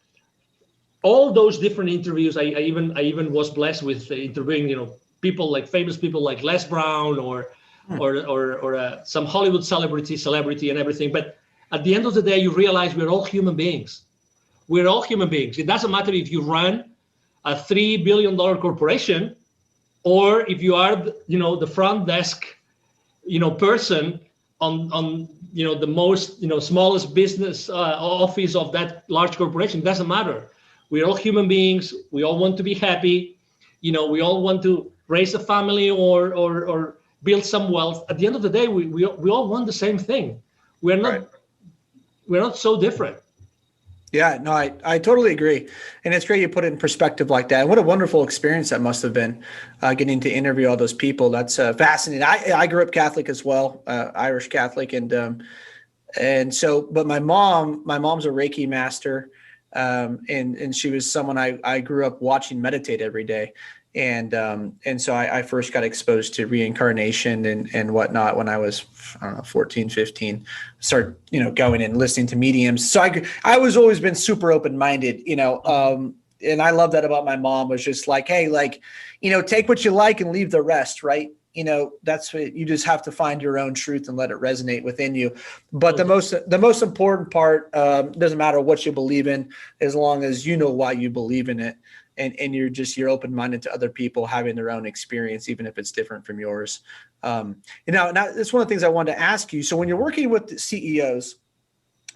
all those different interviews, I even was blessed with interviewing, people like famous people like Les Brown or some Hollywood celebrity and everything. But at the end of the day, you realize we're all human beings. We're all human beings. It doesn't matter if you run a $3 billion corporation or if you are, the front desk, person on the most, smallest business office of that large corporation. It doesn't matter. We're all human beings. We all want to be happy. We all want to raise a family or build some wealth. At the end of the day, we all want the same thing. We're not so different. Yeah, no, I totally agree. And it's great you put it in perspective like that. And what a wonderful experience that must have been, getting to interview all those people. That's fascinating. I grew up Catholic as well, Irish Catholic. And so, but my mom's a Reiki master. And she was someone I grew up watching meditate every day. And so I first got exposed to reincarnation and whatnot when I was, 14, 15, started, going and listening to mediums. So I was always been super open-minded, and I love that about my mom was just like, hey, take what you like and leave the rest. Right. That's what you just have to find your own truth and let it resonate within you. But the most important part, doesn't matter what you believe in, as long as you know why you believe in it. And you're open-minded to other people having their own experience, even if it's different from yours. Now that's one of the things I wanted to ask you. So when you're working with the CEOs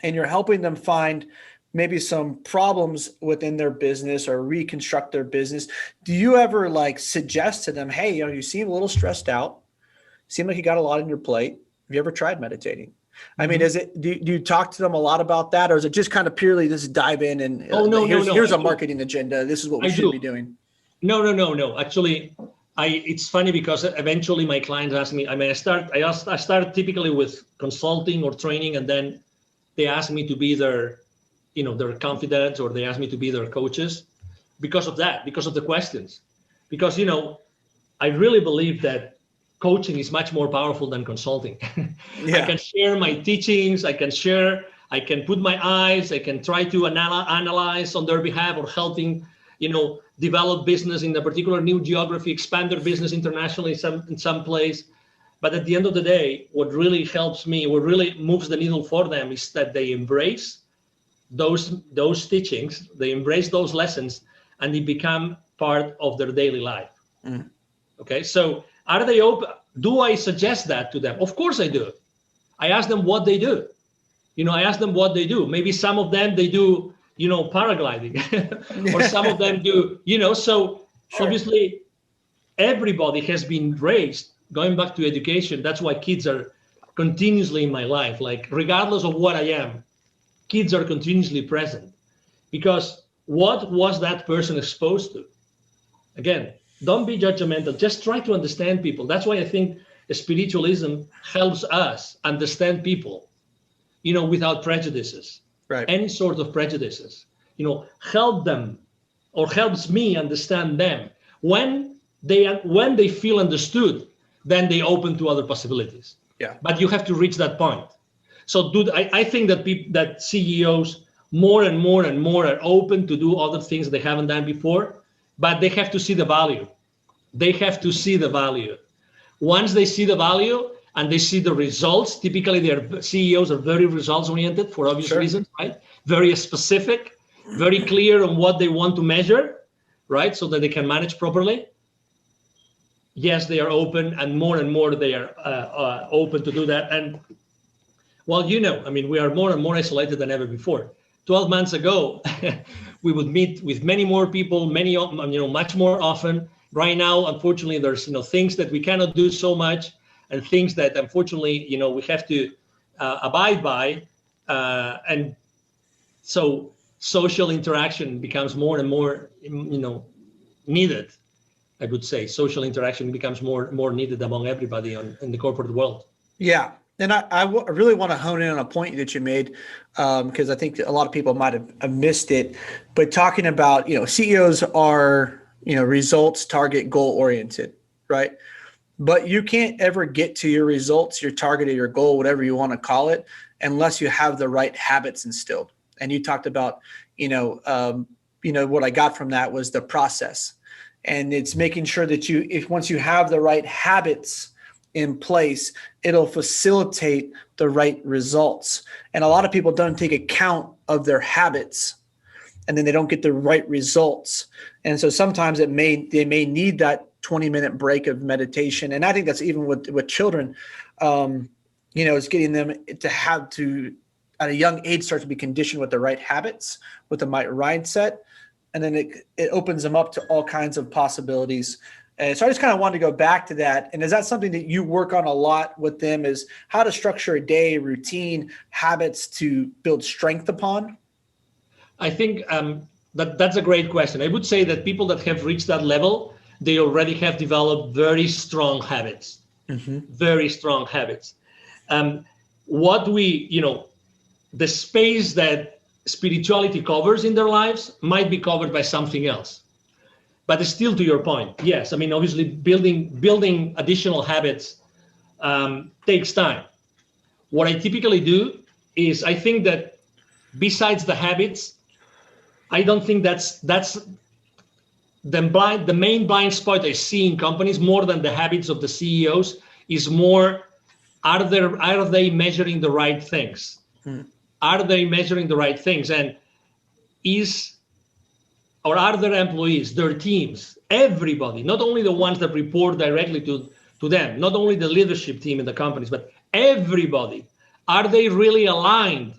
and you're helping them find maybe some problems within their business or reconstruct their business, do you ever suggest to them, hey, you seem a little stressed out, seem like you got a lot on your plate. Have you ever tried meditating? I mean, do you talk to them a lot about that, or is it just kind of purely just dive in and here's a marketing agenda? This is what we should be doing. No. Actually, it's funny because eventually my clients ask me. I mean, I start typically with consulting or training, and then they ask me to be their confidants, or they ask me to be their coaches because of that, because of the questions. Because I really believe that coaching is much more powerful than consulting. Yeah. I can share my teachings. I can put my eyes. I can try to analyze on their behalf, or helping develop business in a particular new geography, expand their business internationally in some place. But at the end of the day, what really helps me, what really moves the needle for them, is that they embrace those teachings, they embrace those lessons, and they become part of their daily life. Okay, so are they open? Do I suggest that to them? Of course I do. I ask them what they do. Maybe some of them, they do paragliding, or some of them do, so sure. Obviously everybody has been raised, going back to education. That's why kids are continuously in my life. Like, regardless of what I am, kids are continuously present, because what was that person exposed to? Again, don't be judgmental. Just try to understand people. That's why I think spiritualism helps us understand people, without prejudices. Right. Any sort of prejudices, help them, or helps me understand them. When they feel understood, then they open to other possibilities. Yeah. But you have to reach that point. So, I think that CEOs more and more are open to do other things they haven't done before, but they have to see the value. Once they see the value and they see the results, typically their CEOs are very results oriented for obvious reasons, right? Very specific, very clear on what they want to measure, right? So that they can manage properly. Yes, they are open, and more they are open to do that. And well, we are more and more isolated than ever before. 12 months ago, we would meet with many more people, much more often. Right now, unfortunately, there's things that we cannot do so much, and things that unfortunately we have to abide by, and so social interaction becomes more and more needed. I would say social interaction becomes more needed among everybody in the corporate world. Yeah. And I really want to hone in on a point that you made, because I think a lot of people might have missed it. But talking about, CEOs are, results, target, goal oriented, right? But you can't ever get to your results, your target, or your goal, whatever you want to call it, unless you have the right habits instilled. And you talked about, what I got from that was the process. And it's making sure that once you have the right habits in place, it'll facilitate the right results. And a lot of people don't take account of their habits, and then they don't get the right results. And so sometimes they may need that 20-minute break of meditation. And I think that's even with children, it's getting them to have to, at a young age, start to be conditioned with the right habits, with the right mindset. And then it opens them up to all kinds of possibilities. And so I just kind of wanted to go back to that. And is that something that you work on a lot with them, is how to structure a day, routine, habits to build strength upon? I think that's a great question. I would say that people that have reached that level, they already have developed very strong habits, very strong habits. The space that spirituality covers in their lives might be covered by something else. But still, to your point, yes. Obviously, building additional habits takes time. What I typically do is, I think that besides the habits, I don't think that's the main blind spot I see in companies, more than the habits of the CEOs, is more, are they measuring the right things? Are they measuring the right things? And are their employees, their teams, everybody, not only the ones that report directly to them, not only the leadership team in the companies, but everybody, are they really aligned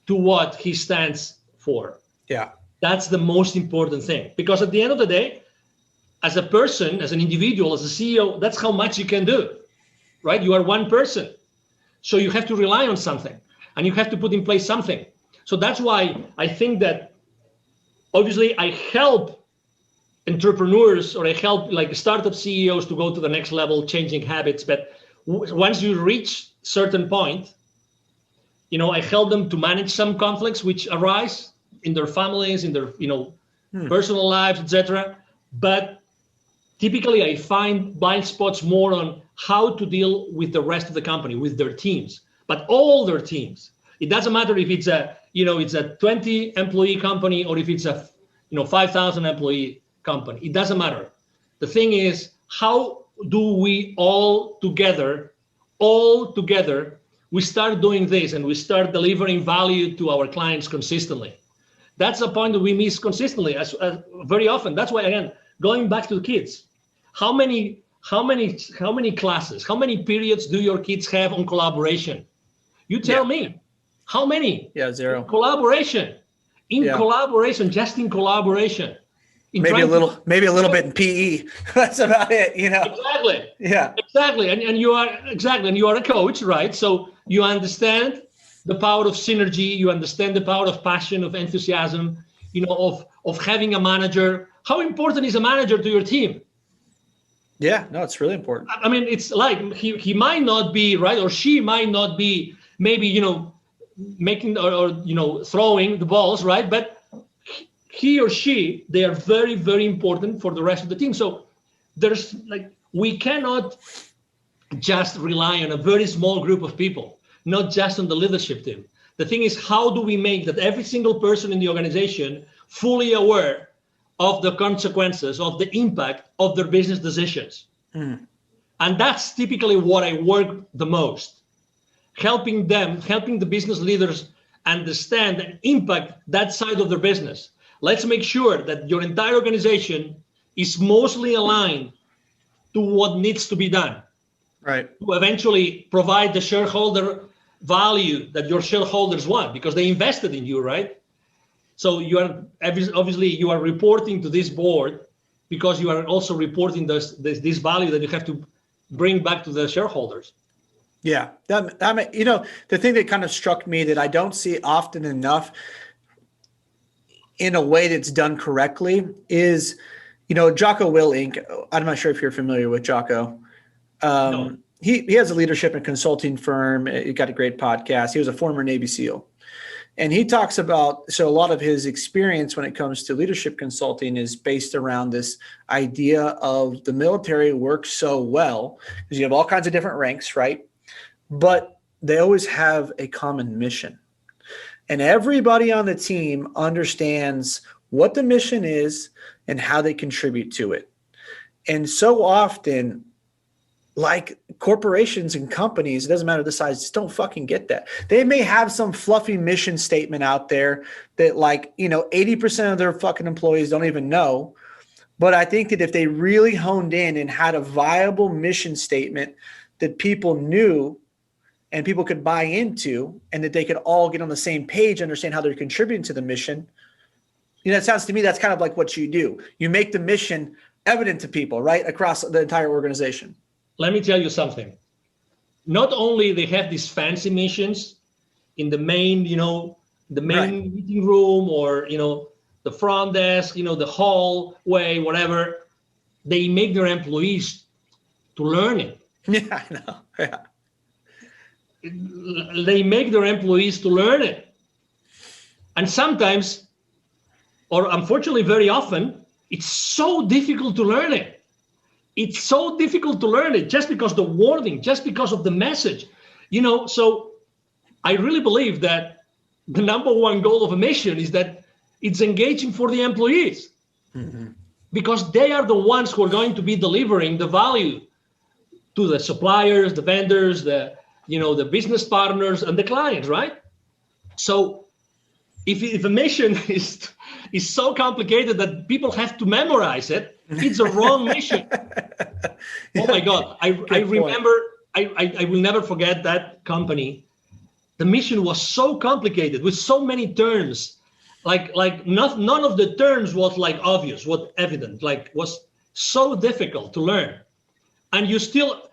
to what he stands for? Yeah. That's the most important thing. Because at the end of the day, as a person, as an individual, as a CEO, that's how much you can do, right? You are one person. So you have to rely on something, and you have to put in place something. So that's why I think that obviously I help entrepreneurs, or I help like startup CEOs to go to the next level, changing habits. But once you reach certain point, I help them to manage some conflicts which arise in their families, in their, personal lives, etc. But typically I find blind spots more on how to deal with the rest of the company, with their teams, but all their teams. It doesn't matter if it's a 20 employee company or if it's a 5,000 employee company. It doesn't matter. The thing is, how do we all together, we start doing this and we start delivering value to our clients consistently? That's the point that we miss consistently, as very often. That's why, again, going back to the kids, how many classes, how many periods do your kids have on collaboration? You tell me. How many? Yeah, zero. Collaboration. Collaboration, just in collaboration. Maybe a little bit in PE. That's about it, Exactly. Yeah. Exactly. And you are a coach, right? So you understand the power of synergy, you understand the power of passion, of enthusiasm, of having a manager. How important is a manager to your team? Yeah, no, it's really important. I mean, it's like he might not be, right, or she might not be maybe, making or throwing the balls, right? But he or she, they are very, very important for the rest of the team. So there's we cannot just rely on a very small group of people, not just on the leadership team. The thing is, how do we make that every single person in the organization fully aware of the consequences, of the impact of their business decisions? And that's typically what I work the most. Helping the business leaders understand and impact that side of their business. Let's make sure that your entire organization is mostly aligned to what needs to be done. Right. To eventually provide the shareholder value that your shareholders want, because they invested in you, right? So you are obviously reporting to this board because you are also reporting this value that you have to bring back to the shareholders. Yeah. The thing that kind of struck me that I don't see often enough in a way that's done correctly is, Jocko Willink. I'm not sure if you're familiar with Jocko. No. He has a leadership and consulting firm. He got a great podcast. He was a former Navy SEAL. And he talks about, so a lot of his experience when it comes to leadership consulting is based around this idea of the military works so well because you have all kinds of different ranks, right? But they always have a common mission. And everybody on the team understands what the mission is and how they contribute to it. And so often, like corporations and companies, it doesn't matter the size, just don't fucking get that. They may have some fluffy mission statement out there that 80% of their fucking employees don't even know. But I think that if they really honed in and had a viable mission statement that people knew and people could buy into, and that they could all get on the same page, understand how they're contributing to the mission. It sounds to me that's kind of like what you do. You make the mission evident to people, right, across the entire organization. Let me tell you something. Not only they have these fancy missions in the main, meeting room or, the front desk, the hallway, whatever, they make their employees to learn it. Yeah, I know. Yeah. They make their employees to learn it. And sometimes, or unfortunately very often, it's so difficult to learn it. It's so difficult to learn it just because the wording, just because of the message, so I really believe that the number one goal of a mission is that it's engaging for the employees, because they are the ones who are going to be delivering the value to the suppliers, the vendors, the business partners and the clients, right? So if a mission is so complicated that people have to memorize it, it's a wrong mission. Oh my God. I remember, I will never forget that company. The mission was so complicated with so many terms, none of the terms was obvious, was evident, was so difficult to learn. And you still,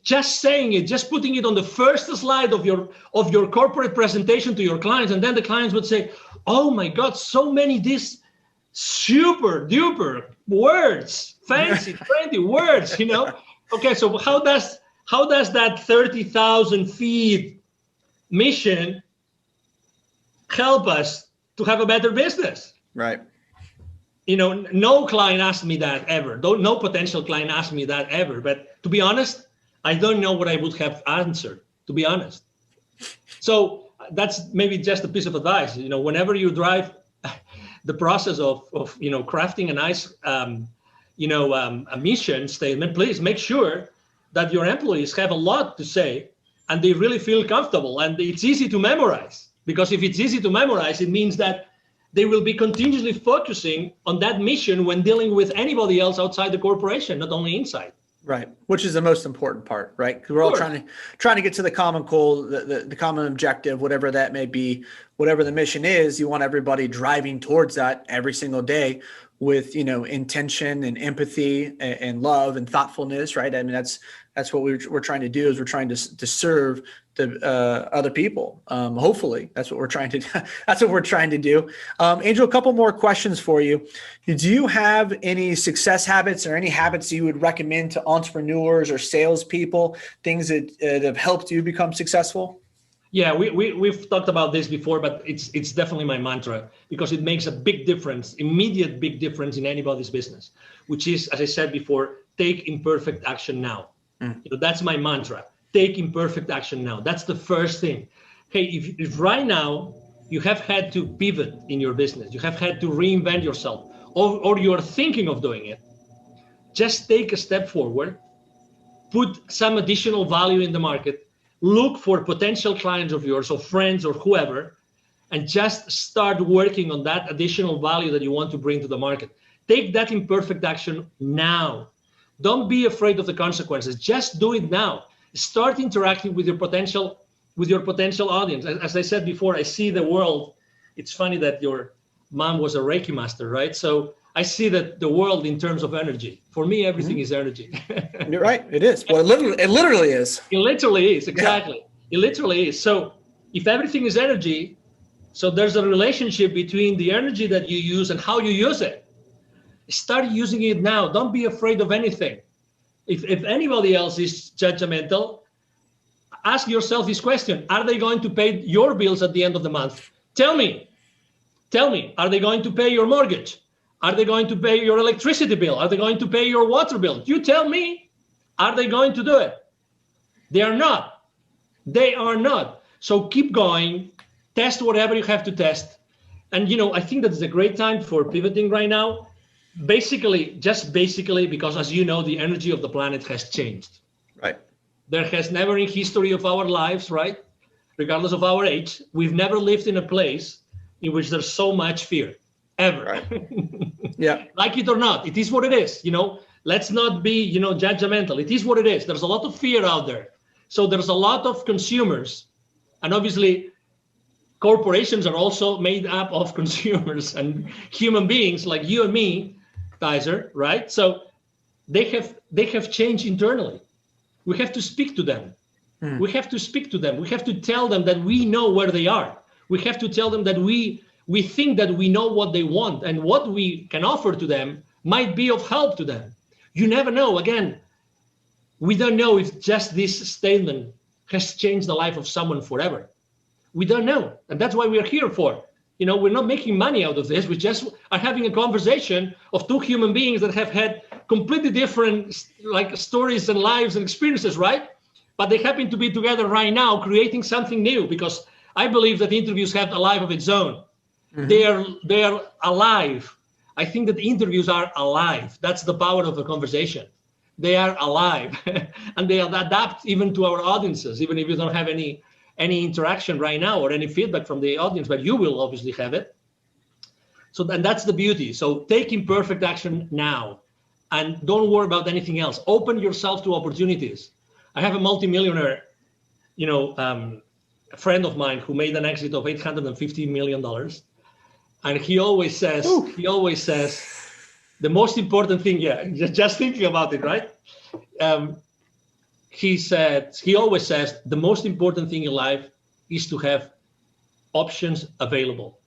just saying it, just putting it on the first slide of your corporate presentation to your clients, and then the clients would say, "Oh my God, so many these super duper words, fancy, trendy words, Okay, so how does that 30,000 feet mission help us to have a better business? Right. No client asked me that ever. No potential client asked me that ever. But to be honest, I don't know what I would have answered, to be honest. So that's maybe just a piece of advice. Whenever you drive the process of crafting a nice, a mission statement, please make sure that your employees have a lot to say and they really feel comfortable and it's easy to memorize. Because if it's easy to memorize, it means that they will be continuously focusing on that mission when dealing with anybody else outside the corporation, not only inside. Right, which is the most important part, right? Because we're all trying to get to the common goal, the common objective, whatever that may be, whatever the mission is. You want everybody driving towards that every single day with intention and empathy and love and thoughtfulness, right? I mean, that's what we're trying to do. Is we're trying to serve the other people. Hopefully, that's what we're trying to do. Angel, a couple more questions for you. Do you have any success habits or any habits you would recommend to entrepreneurs or salespeople? Things that have helped you become successful? Yeah, we've talked about this before, but it's definitely my mantra because it makes a big difference, immediate big difference in anybody's business, which is, as I said before, take imperfect action now. That's my mantra. Take imperfect action now. That's the first thing. Hey, if right now you have had to pivot in your business, you have had to reinvent yourself, or you're thinking of doing it, just take a step forward, put some additional value in the market, look for potential clients of yours or friends or whoever, and just start working on that additional value that you want to bring to the market. Take that imperfect action now. Don't be afraid of the consequences. Just do it now. Start interacting with your potential audience. As I said before, I see the world. It's funny that your mom was a Reiki master, right? So I see that the world in terms of energy. For me, everything is energy. You're right. It is. Well, it literally is. It literally is. Exactly. Yeah. It literally is. So if everything is energy, so there's a relationship between the energy that you use and how you use it. Start using it now. Don't be afraid of anything. If anybody else is judgmental, ask yourself this question. Are they going to pay your bills at the end of the month? Tell me, are they going to pay your mortgage? Are they going to pay your electricity bill? Are they going to pay your water bill? You tell me, are they going to do it? They are not. They are not. So keep going, test whatever you have to test. And, I think that's a great time for pivoting right now. Basically, because as you know, the energy of the planet has changed. Right. There has never in history of our lives, right? Regardless of our age, we've never lived in a place in which there's so much fear, ever. Right. Yeah. Like it or not, it is what it is. Let's not be, judgmental. It is what it is. There's a lot of fear out there. So there's a lot of consumers, and obviously corporations are also made up of consumers and human beings like you and me, Tyzer, right? So they have changed internally. We have to speak to them. We have to speak to them. We have to tell them that we know where they are. We have to tell them that we think that we know what they want and what we can offer to them might be of help to them. You never know. Again, we don't know if just this statement has changed the life of someone forever. We don't know. And that's why we're here for. We're not making money out of this. We just are having a conversation of two human beings that have had completely different stories and lives and experiences, right? But they happen to be together right now creating something new, because I believe that interviews have a life of its own. Mm-hmm. They are alive. I think that interviews are alive. That's the power of a conversation. They are alive and they adapt even to our audiences, even if you don't have any interaction right now or any feedback from the audience, but you will obviously have it. So and that's the beauty. So take imperfect action now and don't worry about anything else. Open yourself to opportunities. I have a multimillionaire, a friend of mine who made an exit of $850 million. And he always says, the most important thing, just thinking about it, right? He always says, the most important thing in life is to have options available.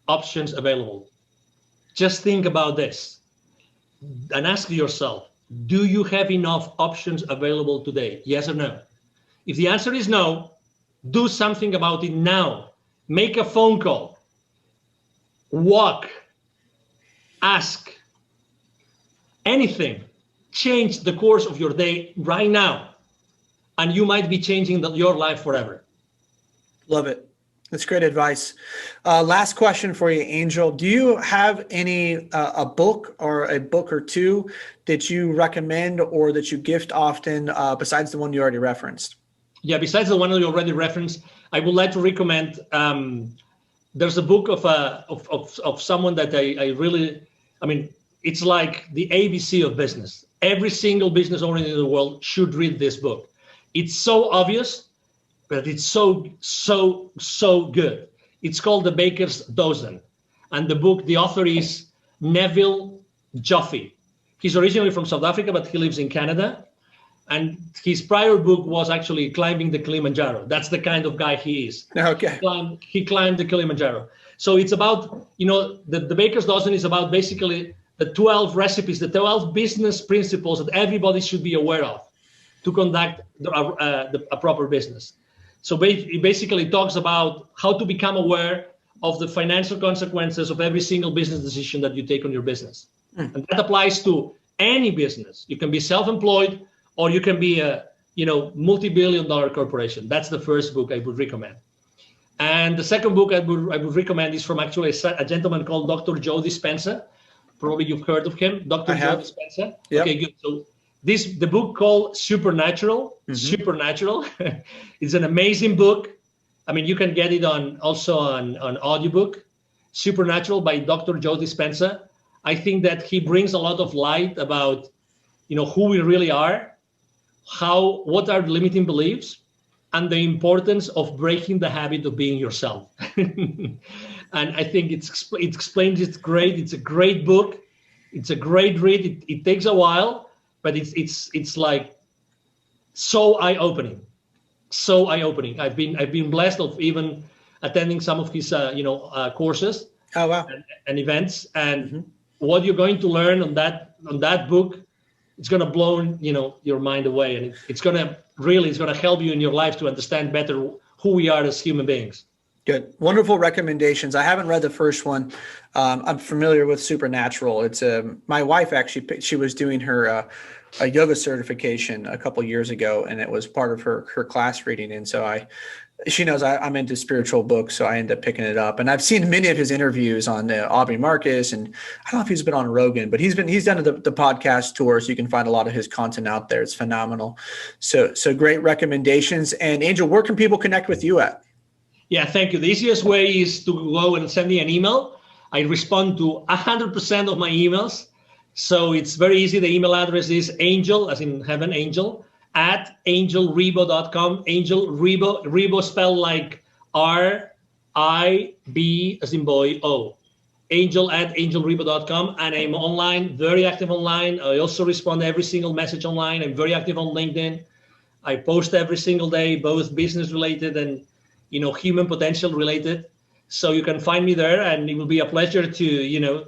Options available. just think about this and ask yourself, do you have enough options available today? Yes or no? If the answer is no, do something about it now. Make a phone call, walk, ask, anything. Change the course of your day right now, and you might be changing your life forever. Love it. That's great advice. Last question for you, Angel. Do you have any a book or two that you recommend or that you gift often besides the one you already referenced? Yeah, besides the one that you already referenced, I would like to recommend. There's a book of someone that I really, I mean, it's like the ABC of business. Every single business owner in the world should read this book. It's so obvious, but it's so good. It's called The Baker's Dozen. And the author is Neville Joffe. He's originally from South Africa, but he lives in Canada. And his prior book was actually Climbing the Kilimanjaro. That's the kind of guy he is. Okay. He climbed the Kilimanjaro. So it's about, the Baker's Dozen is about basically the 12 recipes, the 12 business principles that everybody should be aware of to conduct a proper business. So it basically talks about how to become aware of the financial consequences of every single business decision that you take on your business. And that applies to any business. You can be self-employed or you can be a multi-billion-dollar corporation. That's the first book I would recommend. And the second book I would recommend is from actually a gentleman called Dr. Joe Dispenza. Probably you've heard of him, Dr. Joe Dispenza. Yep. Okay, good. So the book called Supernatural. Supernatural. It's an amazing book. I mean, you can get it also on audiobook. Supernatural by Dr. Joe Dispenza. I think that he brings a lot of light about, who we really are, what are limiting beliefs, and the importance of breaking the habit of being yourself. And I think it explains it great. It's a great book. It's a great read. It takes a while, but it's like so eye-opening. So eye-opening. I've been blessed of even attending some of his courses. Oh wow. And events. And what you're going to learn on that book, it's gonna blow your mind away, and it's gonna help you in your life to understand better who we are as human beings. Good. Wonderful recommendations. I haven't read the first one. I'm familiar with Supernatural. It's my wife actually, she was doing her a yoga certification a couple years ago, and it was part of her class reading. And so she knows I'm into spiritual books, so I end up picking it up. And I've seen many of his interviews on Aubrey Marcus, and I don't know if he's been on Rogan, but he's done the podcast tour, so you can find a lot of his content out there. It's phenomenal. So great recommendations. And Angel, where can people connect with you at? Yeah, thank you. The easiest way is to go and send me an email. I respond to 100% of my emails. So it's very easy. The email address is angel, as in heaven, angel, at angelribo.com. Angel Ribo, Ribo spelled like R-I-B as in boy, O. Angel at angelribo.com. And I'm online, very active online. I also respond to every single message online. I'm very active on LinkedIn. I post every single day, both business related and human potential related. So you can find me there, and it will be a pleasure to,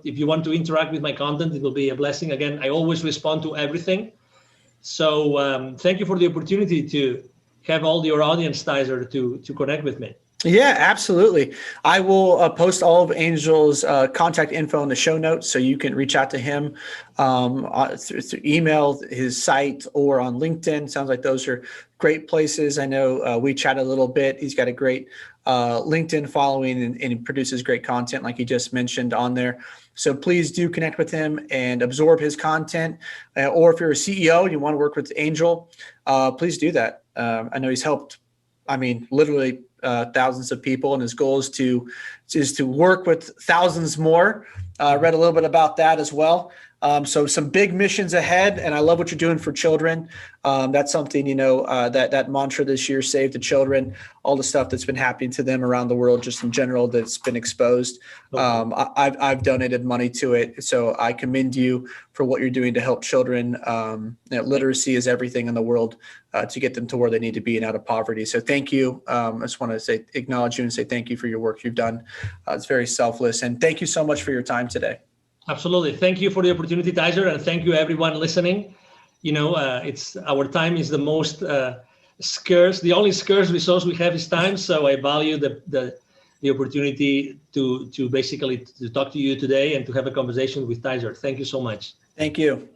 if you want to interact with my content, it will be a blessing. Again, I always respond to everything. So thank you for the opportunity to have all your audience, Tyzer, to connect with me. Yeah, absolutely. I will post all of Angel's contact info in the show notes, so you can reach out to him through email, his site, or on LinkedIn. Sounds like those are great places. I know we chatted a little bit. He's got a great LinkedIn following, and he produces great content like he just mentioned on there. So please do connect with him and absorb his content. Or if you're a CEO and you want to work with Angel, please do that. I know he's helped, literally thousands of people, and his goal is to work with thousands more. Read a little bit about that as well. So some big missions ahead, and I love what you're doing for children. That's something, that mantra this year, save the children, all the stuff that's been happening to them around the world, just in general, that's been exposed. I've donated money to it. So I commend you for what you're doing to help children. Literacy is everything in the world to get them to where they need to be and out of poverty. So thank you. I just want to acknowledge you and say thank you for your work you've done. It's very selfless. And thank you so much for your time today. Absolutely. Thank you for the opportunity, Tyzer, and thank you everyone listening. It's our time is the most scarce. The only scarce resource we have is time. So I value the opportunity to basically to talk to you today and to have a conversation with Tyzer. Thank you so much. Thank you.